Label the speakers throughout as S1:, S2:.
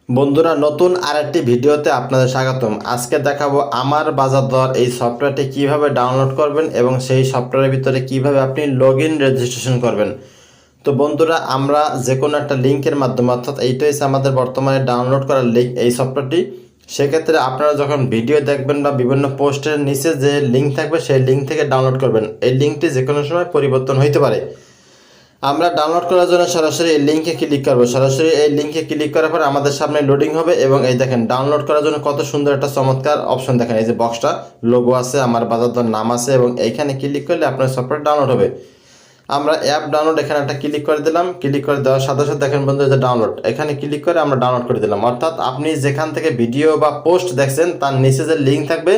S1: বন্ধুরা, নতুন আরেকটি ভিডিওতে আপনাদের স্বাগতম। আজকে দেখাবো আমার বাজার দর এই সফটওয়্যারটি কিভাবে ডাউনলোড করবেন এবং সেই সফটওয়্যারের ভিতরে কিভাবে আপনি লগ ইন রেজিস্ট্রেশন করবেন। তো বন্ধুরা, আমরা যে কোনো একটা লিঙ্কের মাধ্যমে, অর্থাৎ এইটাই হচ্ছে আমাদের বর্তমানে ডাউনলোড করার লিঙ্ক এই সফটওয়্যারটি। সেক্ষেত্রে আপনারা যখন ভিডিও দেখবেন বা বিভিন্ন পোস্টের নিচে যে লিঙ্ক থাকবে সেই লিঙ্ক থেকে ডাউনলোড করবেন। এই লিঙ্কটি যে কোনো সময় পরিবর্তন হইতে পারে। আমরা ডাউনলোড করার জন্য সরাসরি এই লিঙ্কে ক্লিক করব। সরাসরি এই লিঙ্কে ক্লিক করার পর আমাদের সামনে লোডিং হবে এবং এই দেখেন ডাউনলোড করার জন্য কত সুন্দর একটা চমৎকার অপশন দেখেন। এই যে বক্সটা লোগো আছে, আমার বাজার দর নাম আছে এবং এইখানে ক্লিক করলে আপনার সফটওয়্যার ডাউনলোড হবে। আমরা অ্যাপ ডাউনলোড এখানে একটা ক্লিক করে দিলাম। ক্লিক করে দেওয়ার সাথে সাথে দেখেন বন্ধু, যে ডাউনলোড এখানে ক্লিক করে আমরা ডাউনলোড করে দিলাম। অর্থাৎ আপনি যেখান থেকে ভিডিও বা পোস্ট দেখছেন তার নিচে যে লিঙ্ক থাকবে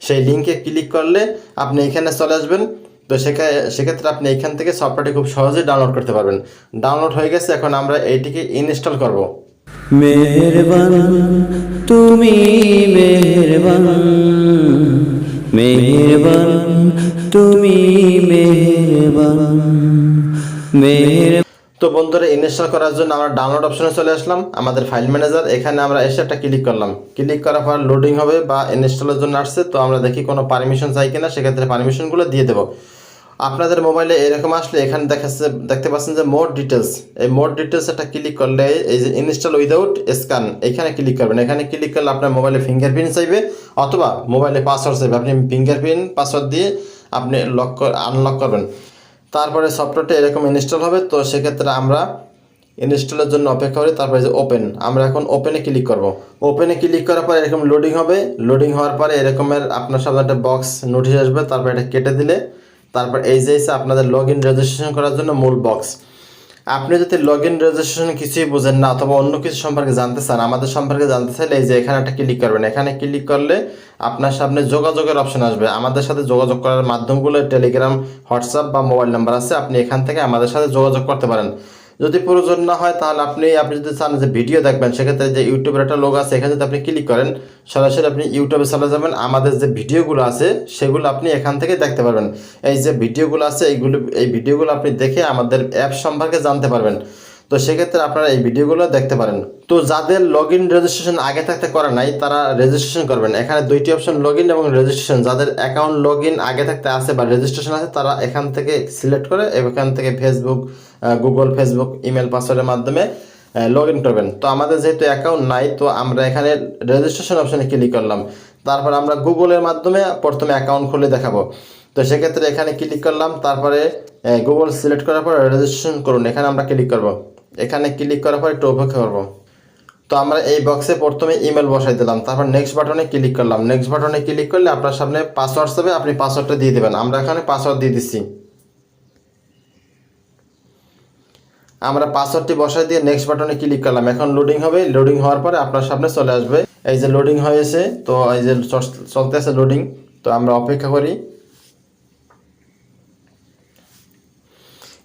S1: সেই লিঙ্কে ক্লিক করলে আপনি এখানে চলে আসবেন। তো সেক্ষেত্রে আপনি এইখান থেকে সফটওয়্যারটি খুব সহজেই ডাউনলোড করতে পারবেন। ডাউনলোড হয়ে গেছে, এখন আমরা এইটিকে ইনস্টল করব।
S2: মেহেরবান তুমি মেহেরবান, মেহেরবান তুমি মেহেরবান, মেহেরবান।
S1: তো বন্ধুরা, ইনস্টল করার জন্য আমরা ডাউনলোড অপশনে চলে আসলাম, আমাদের ফাইল ম্যানেজার। এখানে আমরা এসে একটা ক্লিক করলাম। ক্লিক করার পর লোডিং হবে বা ইনস্টলের জন্য আসছে। তো আমরা দেখি কোনো পারমিশন চাই কিনা, সেক্ষেত্রে পারমিশনগুলো দিয়ে দেবো। আপনাদের মোবাইলে এরকম আসলে এখানে দেখতে পাচ্ছেন যে মোর ডিটেলস। এই মোর ডিটেলস একটা ক্লিক করলে এই যে ইনস্টল উইদাউট স্ক্যান এখানে ক্লিক করবেন। এখানে ক্লিক করলে আপনার মোবাইলে ফিঙ্গারপ্রিন্ট চাইবে অথবা মোবাইলে পাসওয়ার্ড চাইবে। আপনি ফিঙ্গারপ্রিন্ট পাসওয়ার্ড দিয়ে আপনি আনলক করবেন। তারপরে সফটওয়্যারটা এরকম ইনস্টল হবে। তো সেক্ষেত্রে আমরা ইনস্টলের জন্য অপেক্ষা করি। তারপরে যে ওপেন, আমরা এখন ওপেনে ক্লিক করব। ওপেনে ক্লিক করার পর এরকম লোডিং হবে। লোডিং হওয়ার পরে এরকমের আপনার সামনে একটা বক্স নোটিশ আসবে। তারপর এটা কেটে দিলে তারপর এই যে আপনাদের লগ ইন রেজিস্ট্রেশন করার জন্য মূল বক্স। আপনি যদি লগ ইন রেজিস্ট্রেশন কিছুই বুঝেন না অথবা অন্য কিছু সম্পর্কে জানতে চান, আমাদের সম্পর্কে জানতে চাইলে এই যে এখানে একটা ক্লিক করবেন। এখানে ক্লিক করলে আপনার সামনে যোগাযোগের অপশন আসবে। আমাদের সাথে যোগাযোগ করার মাধ্যমগুলো টেলিগ্রাম, হোয়াটসঅ্যাপ বা মোবাইল নাম্বার আছে। আপনি এখান থেকে আমাদের সাথে যোগাযোগ করতে পারেন। যদি প্রয়োজন না হয় তাহলে আপনি যদি চান যে ভিডিও দেখবেন, সেক্ষেত্রে যে ইউটিউবের একটা লোগো আছে এখানে যদি আপনি ক্লিক করেন সরাসরি আপনি ইউটিউবে চলে যাবেন। আমাদের যে ভিডিওগুলো আছে সেগুলো আপনি এখান থেকে দেখতে পারবেন। এই যে ভিডিওগুলো আছে এই ভিডিওগুলো আপনি দেখে আমাদের অ্যাপ সম্পর্কে জানতে পারবেন। তো সেক্ষেত্রে আপনারা এই ভিডিওগুলো দেখতে পারেন। তো যাদের লগ ইন রেজিস্ট্রেশন আগে থাকতে করা নাই তারা রেজিস্ট্রেশন করবেন। এখানে দুইটি অপশন, লগ ইন এবং রেজিস্ট্রেশন। যাদের অ্যাকাউন্ট লগ ইন আগে থাকতে আছে বা রেজিস্ট্রেশন আছে তারা এখান থেকে সিলেক্ট করে এখান থেকে ফেসবুক, গুগল, ফেসবুক ইমেল পাসওয়ার্ডের মাধ্যমে লগ ইন করবেন। তো আমাদের যেহেতু অ্যাকাউন্ট নাই তো আমরা এখানে রেজিস্ট্রেশন অপশানে ক্লিক করলাম। তারপর আমরা গুগলের মাধ্যমে প্রথমে অ্যাকাউন্ট খুলে দেখাবো। তো সেক্ষেত্রে এখানে ক্লিক করলাম। তারপরে গুগল সিলেক্ট করার পর রেজিস্ট্রেশন করুন এখানে আমরা ক্লিক করব। এখানে ক্লিক করার পর একটু অপেক্ষা করবো। তো আমরা এই বক্সে প্রথমে ইমেল বসাই দিলাম। তারপর নেক্সট বাটনে ক্লিক করলাম। নেক্সট বাটনে ক্লিক করলে আপনার সামনে পাসওয়ার্ড যাবে, আপনি পাসওয়ার্ডটা দিয়ে দেবেন। আমরা এখানে পাসওয়ার্ড দিয়ে দিচ্ছি। আমরা পাসওয়ার্ডটি বসাই দিয়ে নেক্সট বাটনে ক্লিক করলাম। এখন লোডিং হবে। লোডিং হওয়ার পরে আপনার সামনে চলে আসবে এই যে লোডিং হয়েছে। তো এই যে চলতে আছে লোডিং। তো আমরা অপেক্ষা করি।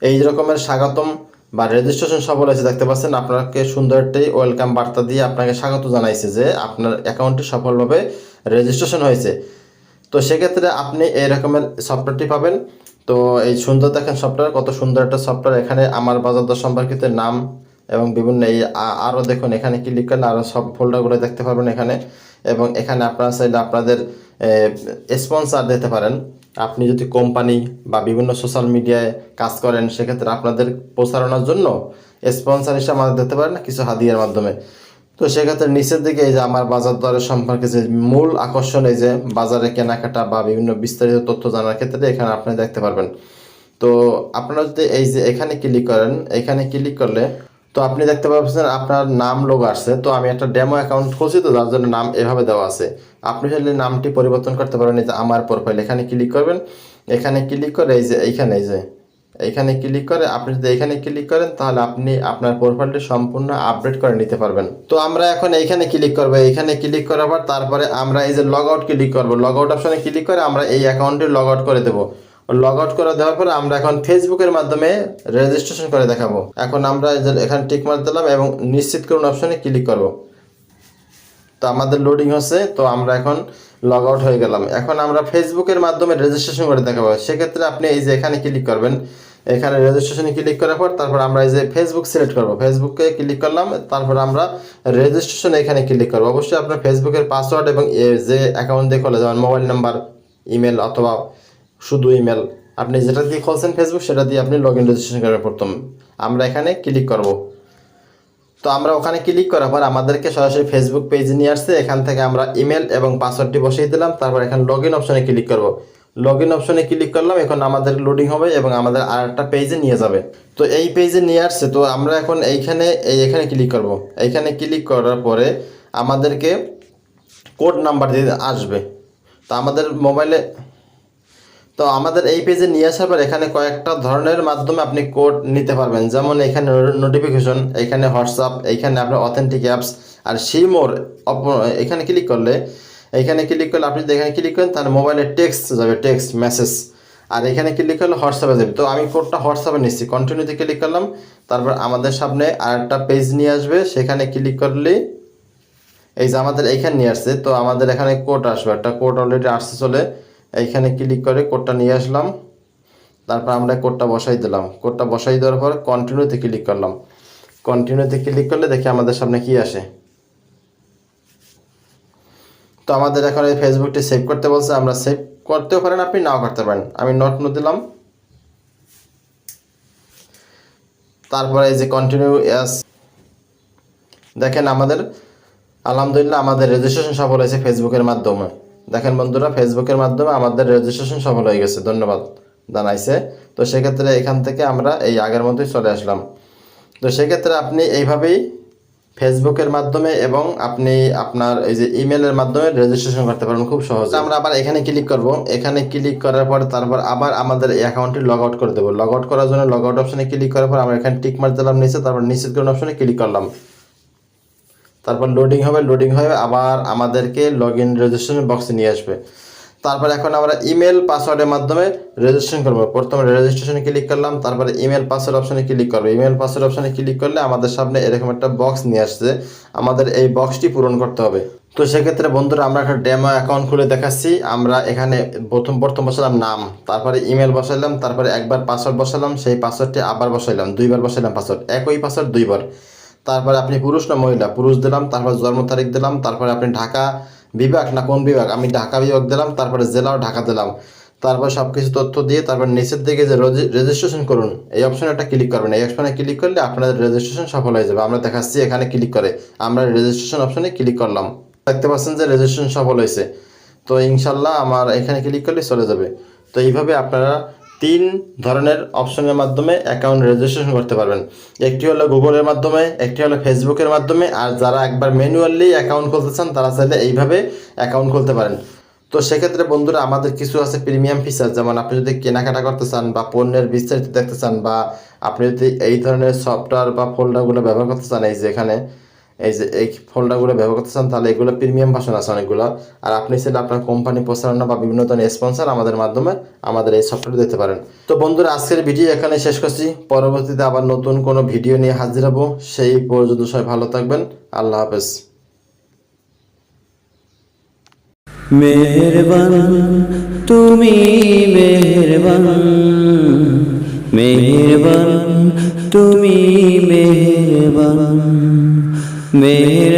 S1: এই রকমের স্বাগতম বা রেজিস্ট্রেশন সফল হয়েছে দেখতে পাচ্ছেন। আপনাকে সুন্দর একটি ওয়েলকাম বার্তা দিয়ে আপনাকে স্বাগত জানাইছে যে আপনার অ্যাকাউন্টটি সফলভাবে রেজিস্ট্রেশন হয়েছে। তো সেক্ষেত্রে আপনি এই রকমের সফটওয়্যারটি পাবেন। তো এই সুন্দর দেখেন সফটওয়্যার, কত সুন্দর একটা সফটওয়্যার। এখানে আমার বাজার দর সম্পর্কিত নাম এবং বিভিন্ন এই আরও দেখুন এখানে ক্লিক করলে আরও সব ফোল্ডারগুলো দেখতে পারবেন এখানে। এবং এখানে আপনারা চাইলে আপনাদের স্পন্সর দিতে পারেন। আপনি যদি কোম্পানি বা বিভিন্ন সোশ্যাল মিডিয়ায় কাজ করেন সেক্ষেত্রে আপনাদের প্রচারণার জন্য স্পন্সর হিসেবে আমাদের দিতে পারেন কিছু হাদিয়ার মাধ্যমে। তো সেক্ষেত্রে নিচের দিকে এই যে আমার বাজার দরের সম্পর্কে যে মূল আকর্ষণ, এই যে বাজারে কেনাকাটা বা বিভিন্ন বিস্তারিত তথ্য জানার ক্ষেত্রে এখানে আপনি দেখতে পারবেন। তো আপনারা যদি এই যে এখানে ক্লিক করেন, এখানে ক্লিক করলে তো আপনি দেখতে পাচ্ছেন আপনার নাম লোগো আসছে। তো আমি একটা ডেমো অ্যাকাউন্ট খুলছি, তো যার জন্য নাম এভাবে দেওয়া আছে। আপনি চাইলে নামটি পরিবর্তন করতে পারেন। এই যে আমার প্রোফাইল এখানে ক্লিক করবেন। এখানে ক্লিক করে এই যে এইখানে ক্লিক করে আপনি যদি এখানে ক্লিক করেন তাহলে আপনি আপনার প্রোফাইলটি সম্পূর্ণ আপডেট করে নিতে পারবেন। তো আমরা এখন এইখানে ক্লিক করবো। এইখানে ক্লিক করার পর তারপরে আমরা এই যে লগ আউট ক্লিক করবো। লগ আউট অপশনে ক্লিক করে আমরা এই অ্যাকাউন্টটি লগ আউট করে দেবো। লগ আউট করে দেওয়ার পরে আমরা এখন ফেসবুকের মাধ্যমে রেজিস্ট্রেশন করে দেখাবো। এখন আমরা এখানে টিক মার্ক দিলাম এবং নিশ্চিত করুন অপশনে ক্লিক করব। তো আমাদের লোডিং হচ্ছে। তো আমরা এখন লগ আউট হয়ে গেলাম। এখন আমরা ফেসবুকের মাধ্যমে রেজিস্ট্রেশন করে দেখাবো। সেক্ষেত্রে আপনি এই যে এখানে ক্লিক করবেন। এখানে রেজিস্ট্রেশনে ক্লিক করার পর তারপর আমরা এই যে ফেসবুক সিলেক্ট করব, ফেসবুকে ক্লিক করলাম, তারপর আমরা রেজিস্ট্রেশনে এখানে ক্লিক করব। অবশ্যই আপনার ফেসবুকের পাসওয়ার্ড এবং যে অ্যাকাউন্ট দিয়ে খোলা, যেমন মোবাইল নাম্বার, ইমেল অথবা শুধু ইমেল, আপনি যেটা দিয়ে খুলছেন ফেসবুক সেটা দিয়ে আপনি লগ ইন রেজিস্ট্রেশন করবেন। প্রথম আমরা এখানে ক্লিক করব। তো আমরা ওখানে ক্লিক করার পর আমাদেরকে সরাসরি ফেসবুক পেজে নিয়ে আসছে। এখান থেকে আমরা ইমেল এবং পাসওয়ার্ডটি বসিয়ে দিলাম, তারপর এখানে লগ ইন অপশনে ক্লিক করব। লগ ইন অপশনে ক্লিক করলাম, এখন আমাদের লোডিং হবে এবং আমাদের আরেকটা পেজে নিয়ে যাবে। তো এই পেজে নিয়ে আসছে, তো আমরা এখন এখানে ক্লিক করব। এইখানে ক্লিক করার পরে আমাদেরকে কোড নাম্বার দিয়ে আসবে। তো আমাদের মোবাইলে, তো আমাদের এই পেজে নিয়ে আসার পর এখানে কয়েকটা ধরনের মাধ্যমে আপনি কোড নিতে পারবেন, যেমন এখানে নোটিফিকেশন, এখানে হোয়াটসঅ্যাপ, এইখানে আপনার অথেন্টিক অ্যাপস, আর সিমোর এখানে ক্লিক করলে আপনি যদি এখানে ক্লিক করেন তাহলে মোবাইলে টেক্সট যাবে, টেক্সট মেসেজ, আর এখানে ক্লিক করলে হোয়াটসঅ্যাপে যাবে। তো আমি কোডটা হোয়াটসঅ্যাপে নিচ্ছি, কন্টিনিউতে ক্লিক করলাম, তারপর আমাদের সামনে আরেকটা পেজ নিয়ে আসবে, সেখানে ক্লিক করলেই এই যে আমাদের এইখানে নিয়ে আসছে। তো আমাদের এখানে কোড আসবে, একটা কোড অলরেডি আসছে চলে, এইখানে ক্লিক করে কোডটা নিয়ে আসলাম, তারপর আমরা কোডটা বসাই দিলাম। কোডটা বসাই দেওয়ার পর কন্টিনিউতে ক্লিক করলাম। কন্টিনিউতে ক্লিক করলে দেখি আমাদের সামনে কি আসে। তো আমাদের এখন এই ফেসবুকটি সেভ করতে বলছে, আমরা সেভ করতেও পারেন, আপনি নাও করতে পারেন। আমি নট দিলাম, তারপরে এই যে কন্টিনিউ এস, দেখেন আমাদের আলহামদুলিল্লাহ আমাদের রেজিস্ট্রেশন সফল হয়েছে ফেসবুকের মাধ্যমে। দেখেন বন্ধুরা, ফেসবুকের মাধ্যমে আমাদের রেজিস্ট্রেশন সফল হয়ে গেছে, ধন্যবাদ জানাইছে। তো সেক্ষেত্রে এখান থেকে আমরা এই আগের মতোই চলে আসলাম। তো সেক্ষেত্রে আপনি এইভাবেই ফেসবুকের মাধ্যমে এবং আপনি আপনার এই যে ইমেলের মাধ্যমে রেজিস্ট্রেশন করতে পারেন খুব সহজে। আমরা আবার এখানে ক্লিক করব, এখানে ক্লিক করার পর তারপর আবার আমাদের এই অ্যাকাউন্টটি লগ আউট করে দেবো। লগ আউট করার জন্য লগ আউট অপশনে ক্লিক করার পর আমরা এখানে টিক মার দিলাম নিচে, তারপর নিশ্চিত করুন অপশনে ক্লিক করলাম, তারপর লোডিং হবে, লোডিং হয়ে আবার আমাদেরকে লগ ইন রেজিস্ট্রেশন বক্সে নিয়ে আসবে। তারপর এখন আমরা ইমেল পাসওয়ার্ডের মাধ্যমে রেজিস্ট্রেশন করবো। প্রথমে রেজিস্ট্রেশনে ক্লিক করলাম, তারপরে ইমেল পাসওয়ার্ড অপশনে ক্লিক করবো। ইমেল পাসওয়ার্ড অপশনে ক্লিক করলে আমাদের সামনে এরকম একটা বক্স নিয়ে আসছে, আমাদের এই বক্সটি পূরণ করতে হবে। তো সেক্ষেত্রে বন্ধুরা আমরা একটা ডেমো অ্যাকাউন্ট খুলে দেখাচ্ছি। আমরা এখানে প্রথম বসালাম নাম, তারপরে ইমেল বসাইলাম, তারপরে একবার পাসওয়ার্ড বসালাম, সেই পাসওয়ার্ডটি আবার বসাইলাম, দুইবার বসাইলাম পাসওয়ার্ড, একই পাসওয়ার্ড দুইবার। তারপরে আপনি পুরুষ না মহিলা, পুরুষ দিলাম, তারপর জন্ম তারিখ দিলাম, তারপরে আপনি ঢাকা বিভাগ না কোন বিভাগ, আমি ঢাকা বিভাগ দিলাম, তারপরে জেলাও ঢাকা দিলাম। তারপর সব কিছু তথ্য দিয়ে তারপর নিচের দিকে যে রেজিস্ট্রেশন করুন এই অপশনে একটা ক্লিক করবেন। এই অপশনে ক্লিক করলে আপনাদের রেজিস্ট্রেশন সফল হয়ে যাবে। আমরা দেখাচ্ছি এখানে ক্লিক করে আমরা রেজিস্ট্রেশন অপশনে ক্লিক করলাম, দেখতে পাচ্ছেন যে রেজিস্ট্রেশন সফল হয়েছে। তো ইনশাল্লাহ আমার এখানে ক্লিক করলে চলে যাবে। তো এইভাবে আপনারা 3 ধরনের অপশনের মাধ্যমে অ্যাকাউন্ট রেজিস্ট্রেশন করতে পারবেন। একটি হলো গুগলের মাধ্যমে, একটি হলো ফেসবুকের মাধ্যমে, আর যারা একবার ম্যানুয়ালি অ্যাকাউন্ট খুলতে চান তারা চাইলে এইভাবে অ্যাকাউন্ট খুলতে পারেন। তো সেক্ষেত্রে বন্ধুরা আমাদের কিছু আছে প্রিমিয়াম ফিচার, যেমন আপনি যদি কেনাকাটা করতে চান বা পণ্যের বিস্তারিত দেখতে চান বা আপনি যদি এই ধরনের সফটওয়্যার বা ফোল্ডারগুলো ব্যবহার করতে চান, এই যে এখানে এই ফোল্ডারগুলো ব্যবহার করতে চান, তাহলে এগুলো প্রিমিয়াম ভার্সন আছে অনেকগুলো। আর আপনি চাইলে আপনার কোম্পানি প্রচারণা বা বিভিন্ন ধরনের স্পন্সর আমাদের মাধ্যমে আমাদের এই সফটওয়্যার দিতে পারেন। তো বন্ধুরা আজকের ভিডিও এখানে শেষ করছি, পরবর্তীতে আবার নতুন কোনো ভিডিও নিয়ে হাজির হব। সেই পর্যন্ত সবাই ভালো থাকবেন, আল্লাহ হাফেজ।
S2: মেহেরবান তুমি মেহেরবান, মেহেরবান তুমি মেহেরবান, মেহের